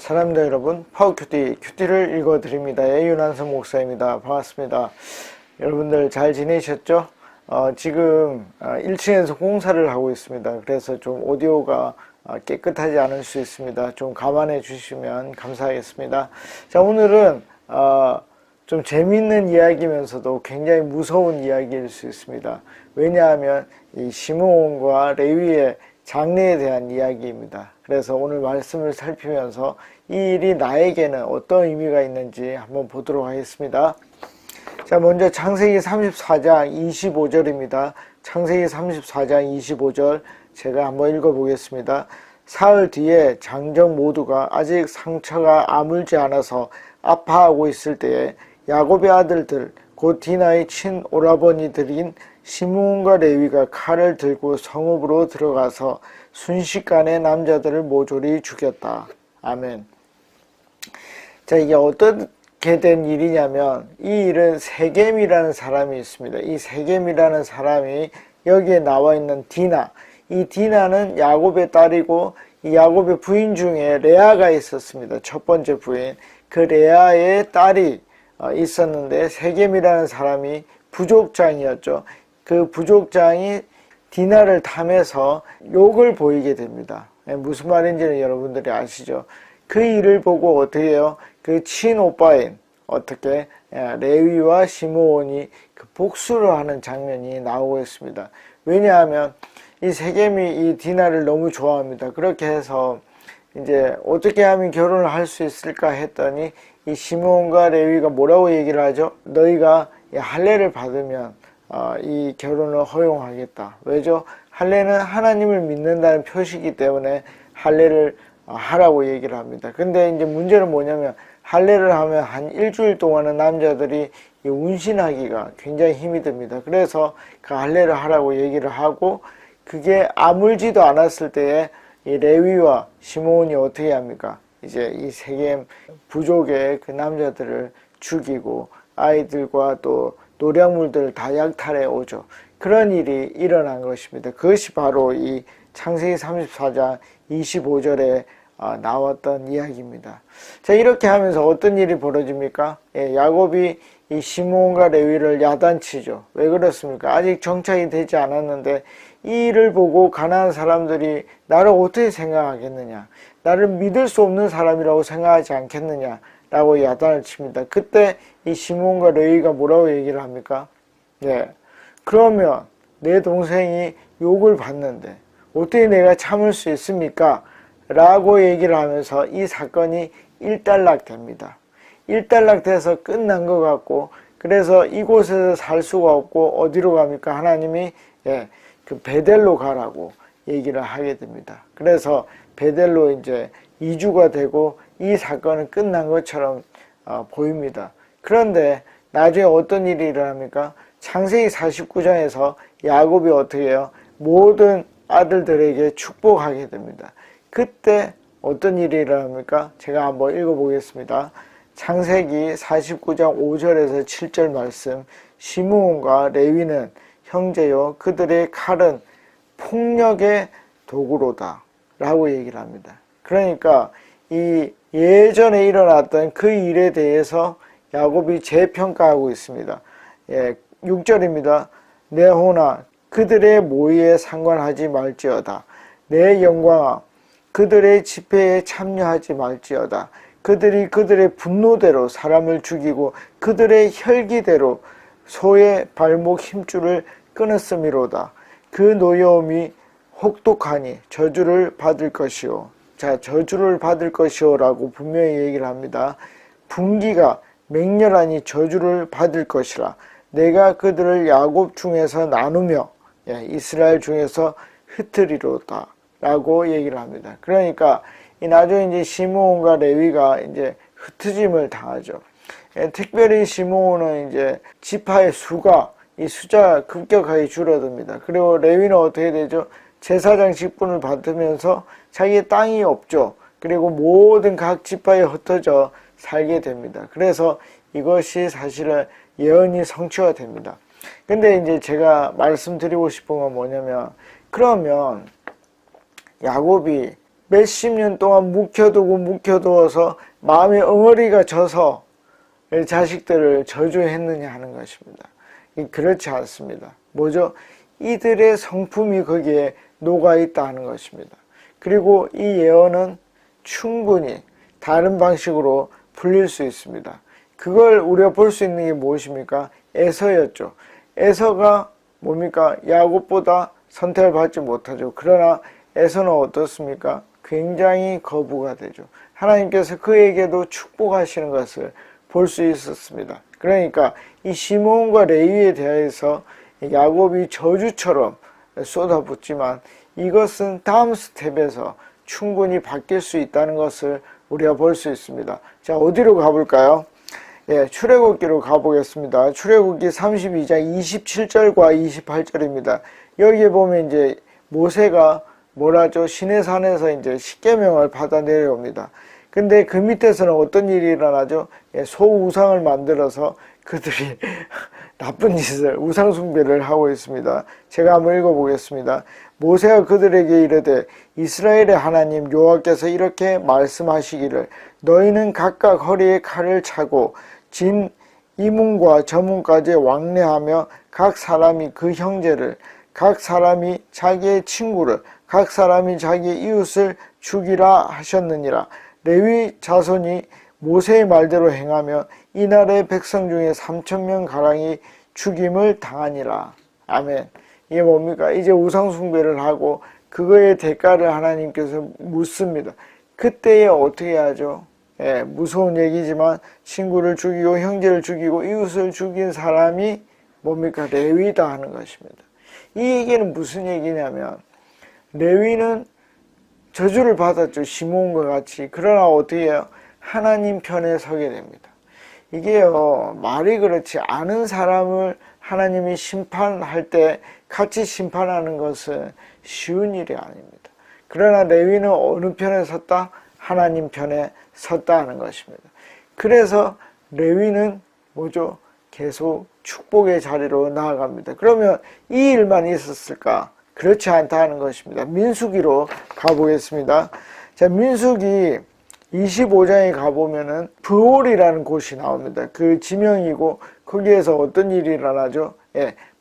사랑합니다 여러분. 큐티를 읽어드립니다. 윤한성 목사입니다. 반갑습니다. 여러분들 잘 지내셨죠? 지금 1층에서 공사를 하고 있습니다. 그래서 좀 오디오가 깨끗하지 않을 수 있습니다. 좀 감안해 주시면 감사하겠습니다. 자, 오늘은 좀 재밌는 이야기면서도 굉장히 무서운 이야기일 수 있습니다. 왜냐하면 이 시므온과 레위의 장례에 대한 이야기입니다. 그래서 오늘 말씀을 살피면서 이 일이 나에게는 어떤 의미가 있는지 한번 보도록 하겠습니다. 자, 먼저 창세기 34장 25절입니다. 창세기 34장 25절 제가 한번 읽어보겠습니다. 사흘 뒤에 장정 모두가 아직 상처가 아물지 않아서 아파하고 있을 때에 야곱의 아들들 곧 디나의 친오라버니들인 시므온과 레위가 칼을 들고 성읍으로 들어가서 순식간에 남자들을 모조리 죽였다. 아멘. 자, 이게 어떻게 된 일이냐면 이 일은 세겜이라는 사람이 있습니다. 이 세겜이라는 사람이 여기에 나와 있는 디나, 이 디나는 야곱의 딸이고 이 야곱의 부인 중에 레아가 있었습니다. 첫 번째 부인. 그 레아의 딸이 있었는데 세겜이라는 사람이 부족장이었죠. 그 부족장이 디나를 탐해서 욕을 보이게 됩니다. 무슨 말인지는 여러분들이 아시죠? 그 일을 보고 어떻게 해요? 그 친오빠인 레위와 시므온이 그 복수를 하는 장면이 나오고 있습니다. 왜냐하면 이 세겜이 이 디나를 너무 좋아합니다. 그렇게 해서 이제 어떻게 하면 결혼을 할 수 있을까 했더니 이 시므온과 레위가 뭐라고 얘기를 하죠? 너희가 할례를 받으면 이 결혼을 허용하겠다. 왜죠? 할례는 하나님을 믿는다는 표시이기 때문에 할례를 하라고 얘기를 합니다. 근데 이제 문제는 뭐냐면 할례를 하면 한 일주일 동안은 남자들이 이 운신하기가 굉장히 힘이 듭니다. 그래서 그 할례를 하라고 얘기를 하고 그게 아물지도 않았을 때에 이 레위와 시므온이 어떻게 합니까? 이제 이 세겜 부족의 그 남자들을 죽이고 아이들과 또 노량물들을 다 약탈해 오죠. 그런 일이 일어난 것입니다. 그것이 바로 이 창세기 34장 25절에 나왔던 이야기입니다. 자, 이렇게 하면서 어떤 일이 벌어집니까? 야곱이 이 시므온과 레위를 야단치죠. 왜 그렇습니까? 아직 정착이 되지 않았는데 이 일을 보고 가나안 사람들이 나를 어떻게 생각하겠느냐, 나를 믿을 수 없는 사람이라고 생각하지 않겠느냐 라고 야단을 칩니다. 그때 이 시므온과 레위가 뭐라고 얘기를 합니까? 그러면 내 동생이 욕을 받는데 어떻게 내가 참을 수 있습니까? 라고 얘기를 하면서 이 사건이 일단락됩니다. 일단락돼서 끝난 것 같고, 그래서 이곳에서 살 수가 없고 어디로 갑니까? 하나님이 그 베델로 가라고 얘기를 하게 됩니다. 그래서 베델로 이제 이주가 되고 이 사건은 끝난 것처럼 보입니다. 그런데 나중에 어떤 일이 일어납니까? 창세기 49장에서 야곱이 어떻게 해요? 모든 아들들에게 축복하게 됩니다. 그때 어떤 일이 일어납니까? 제가 한번 읽어보겠습니다. 창세기 49장 5절에서 7절 말씀. 시므온과 레위는 형제요 그들의 칼은 폭력의 도구로다 라고 얘기를 합니다. 그러니까 이 예전에 일어났던 그 일에 대해서 야곱이 재평가하고 있습니다. 6절입니다. 내 혼아 그들의 모의에 상관하지 말지어다. 내 영광아 그들의 집회에 참여하지 말지어다. 그들이 그들의 분노대로 사람을 죽이고 그들의 혈기대로 소의 발목 힘줄을 끊었음이로다. 그 노여움이 혹독하니 저주를 받을 것이요. 자, 저주를 받을 것이요 라고 분명히 얘기를 합니다. 분기가 맹렬하니 저주를 받을 것이라. 내가 그들을 야곱 중에서 나누며 이스라엘 중에서 흩으리로다 라고 얘기를 합니다. 그러니까 이 나중에 이제 시므온과 레위가 이제 흩어짐을 당하죠. 특별히 시므온은 이제 지파의 수가 이 숫자가 급격하게 줄어듭니다. 그리고 레위는 어떻게 되죠? 제사장 직분을 받으면서 자기의 땅이 없죠. 그리고 모든 각 지파에 흩어져 살게 됩니다. 그래서 이것이 사실은 예언이 성취가 됩니다. 근데 이제 제가 말씀드리고 싶은 건 뭐냐면, 그러면 야곱이 몇십 년 동안 묵혀두어서 마음의 엉어리가 져서 자식들을 저주했느냐 하는 것입니다. 그렇지 않습니다. 뭐죠? 이들의 성품이 거기에 녹아있다 하는 것입니다. 그리고 이 예언은 충분히 다른 방식으로 풀릴 수 있습니다. 그걸 우리가 볼 수 있는 게 무엇입니까? 에서였죠. 에서가 뭡니까? 야곱보다 선택을 받지 못하죠. 그러나 에서는 어떻습니까? 굉장히 거부가 되죠. 하나님께서 그에게도 축복하시는 것을 볼 수 있었습니다. 그러니까 이 시므온과 레위에 대해서 야곱이 저주처럼 쏟아붓지만 이것은 다음 스텝에서 충분히 바뀔 수 있다는 것을 우리가 볼 수 있습니다. 자, 어디로 가볼까요? 출애굽기로 가보겠습니다. 출애굽기 32장 27절과 28절입니다. 여기에 보면 이제 모세가 뭐라죠? 시내산에서 이제 십계명을 받아 내려옵니다. 근데 그 밑에서는 어떤 일이 일어나죠? 소우상을 만들어서 그들이 나쁜 짓을, 우상숭배를 하고 있습니다. 제가 한번 읽어보겠습니다. 모세가 그들에게 이르되 이스라엘의 하나님 여호와께서 이렇게 말씀하시기를 너희는 각각 허리에 칼을 차고 진 이문과 저문까지 왕래하며 각 사람이 그 형제를, 각 사람이 자기의 친구를, 각 사람이 자기의 이웃을 죽이라 하셨느니라. 레위 자손이 모세의 말대로 행하며 이날의 백성 중에 3,000명 가량이 죽임을 당하니라. 아멘. 이게 뭡니까? 이제 우상숭배를 하고 그거의 대가를 하나님께서 묻습니다. 그때에 어떻게 하죠? 무서운 얘기지만 친구를 죽이고 형제를 죽이고 이웃을 죽인 사람이 뭡니까? 레위다 하는 것입니다. 이 얘기는 무슨 얘기냐면 레위는 저주를 받았죠. 시므온과 같이. 그러나 어떻게 해요? 하나님 편에 서게 됩니다. 이게요, 말이 그렇지 않은 사람을 하나님이 심판할 때 같이 심판하는 것은 쉬운 일이 아닙니다. 그러나 레위는 어느 편에 섰다? 하나님 편에 섰다 하는 것입니다. 그래서 레위는 뭐죠? 계속 축복의 자리로 나아갑니다. 그러면 이 일만 있었을까? 그렇지 않다 하는 것입니다. 민수기로 가보겠습니다. 자, 민수기 25장에 가보면은 브올이라는 곳이 나옵니다. 그 지명이고 거기에서 어떤 일이 일어나죠?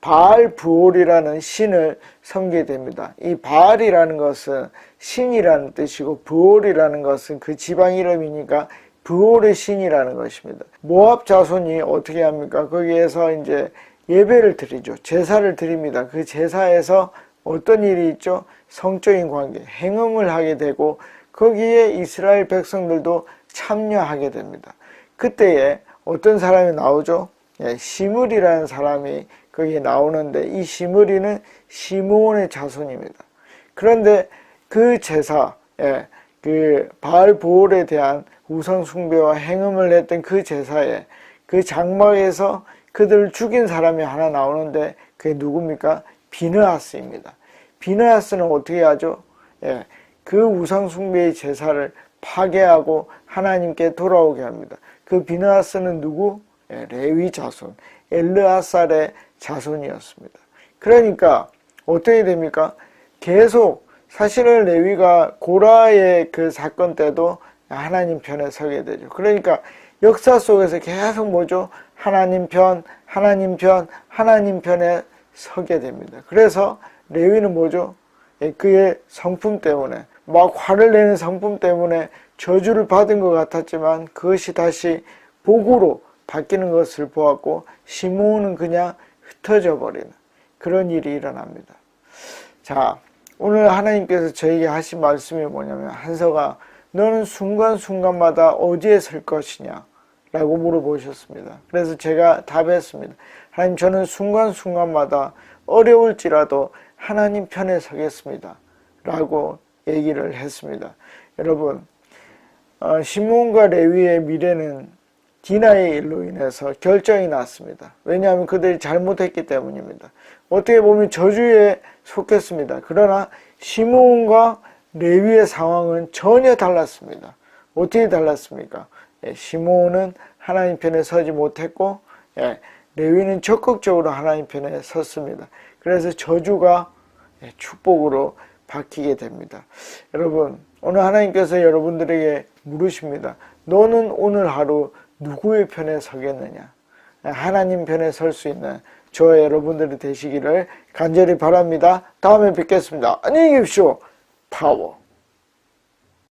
바알 브올이라는 신을 섬기게 됩니다. 이 바알이라는 것은 신이라는 뜻이고 브올이라는 것은 그 지방 이름이니까 브올의 신이라는 것입니다. 모압 자손이 어떻게 합니까? 거기에서 이제 예배를 드리죠. 제사를 드립니다. 그 제사에서 어떤 일이 있죠? 성적인 관계, 행음을 하게 되고 거기에 이스라엘 백성들도 참여하게 됩니다. 그때에 어떤 사람이 나오죠? 시므리라는 사람이 거기에 나오는데 이 시므리는 시므온의 자손입니다. 그런데 그 제사, 그 바알 보올에 대한 우상 숭배와 행음을 했던 그 제사에 그 장막에서 그들을 죽인 사람이 하나 나오는데 그게 누굽니까? 비느하스입니다. 비느하스는 어떻게 하죠? 그 우상 숭배의 제사를 파괴하고 하나님께 돌아오게 합니다. 그 비느하스는 누구? 레위 자손, 엘르아살의 자손이었습니다. 그러니까 어떻게 됩니까? 계속 사실은 레위가 고라의 그 사건 때도 하나님 편에 서게 되죠. 그러니까 역사 속에서 계속 뭐죠? 하나님 편, 하나님 편, 하나님 편에 서게 됩니다. 그래서 레위는 뭐죠? 그의 성품 때문에 막 화를 내는 성품 때문에 저주를 받은 것 같았지만 그것이 다시 복으로 바뀌는 것을 보았고 시므온은 그냥 흩어져 버리는 그런 일이 일어납니다. 자, 오늘 하나님께서 저에게 하신 말씀이 뭐냐면 한서가 너는 순간순간마다 어디에 설 것이냐 라고 물어보셨습니다. 그래서 제가 답했습니다. 하나님, 저는 순간순간마다 어려울지라도 하나님 편에 서겠습니다 라고 얘기를 했습니다. 여러분, 시므온과 레위의 미래는 디나의 일로 인해서 결정이 났습니다. 왜냐하면 그들이 잘못했기 때문입니다. 어떻게 보면 저주에 속했습니다. 그러나 시므온과 레위의 상황은 전혀 달랐습니다. 어떻게 달랐습니까? 시므온은 하나님 편에 서지 못했고 레위는 적극적으로 하나님 편에 섰습니다. 그래서 저주가 축복으로 바뀌게 됩니다. 여러분, 오늘 하나님께서 여러분들에게 물으십니다. 너는 오늘 하루 누구의 편에 서겠느냐? 하나님 편에 설 수 있는 저와 여러분들이 되시기를 간절히 바랍니다. 다음에 뵙겠습니다. 안녕히 계십시오. 파워.